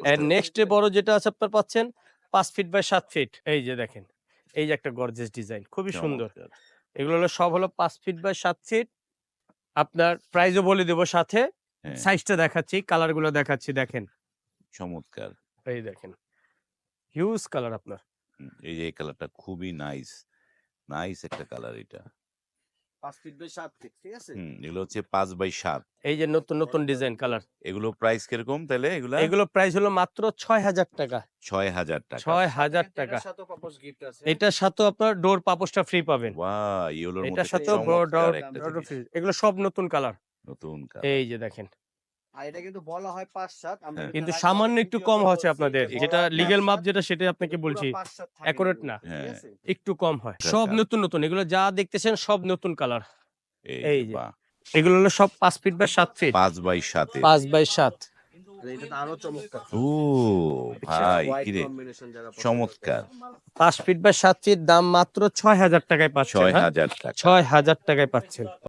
এর নেক্সট বড় যেটা আছে আপনার পাচ্ছেন 5 ফিট বাই 7 ফিট। এই যে দেখেন, এই যে একটা গর্জিয়াস ডিজাইন, খুবই সুন্দর। চমৎকার। এগুলো হলো সব হলো 5 ফিট বাই 7 ফিট। আপনার প্রাইসও বলে দেব সাথে। হ্যাঁ, সাইজটা দেখাচ্ছি, কালার গুলো দেখাচ্ছি, দেখেন। চমৎকার। এই দেখেন, হিউজ কালার আপনার। এই যে এই কালারটা খুবই নাইস। নাইস একটা কালার এটা। 5 ফিট বাই 7 ফিট, ঠিক আছে? এগুলো হচ্ছে 5x7। এই যে নতুন নতুন ডিজাইন কালার। এগুলো প্রাইস কিরকম তাহলে এগুলা? এগুলো প্রাইস হলো মাত্র ৬০০০ টাকা। ৬,০০০ টাকা। ৬০০০ টাকা। এটার সাথেও পাপোশ গিফট আছে। এটার সাথেও আপনার ডোর পাপোশটা ফ্রি পাবেন। ওয়াও! ইয়েলোর এটার মধ্যে সাথেও চমৎকার একটা ডোর জিনিস। ফ্রি। এগুলো সব নতুন কালার। নতুন কালার। এই যে দেখেন। আর এটা কিন্তু বলা হয় ৫-৭, আমরা হ্যাঁ। কিন্তু সামান্য একটু কম হচ্ছে আপনাদের। যেটা লিগ্যাল মাপ যেটা সেটাই আপনাকে বলছি। অ্যাকুরেট না। হ্যাঁ। একটু কম হয়। আচ্ছা, সব আচ্ছা। নতুন নতুন। এগুলো যা দেখতেছেন সব নতুন কালার। এই এই যে। যে বাহ! এগুলো হলো সব 5 ফিট বাই 7 ফিট। 5x7 এর। 5 বাই 7। এটা তো আরো চমৎকার। ও ভাই হোয়াইট কিরে কম্বিনেশন যারা পছন্দ চমৎকার। 5 ফিট বাই 7 ফিট দাম মাত্র ৬০০০ টাকায় পাচ্ছেন। ৬,০০০ টাকা। ৬০০০ টাকায় পাচ্ছেন।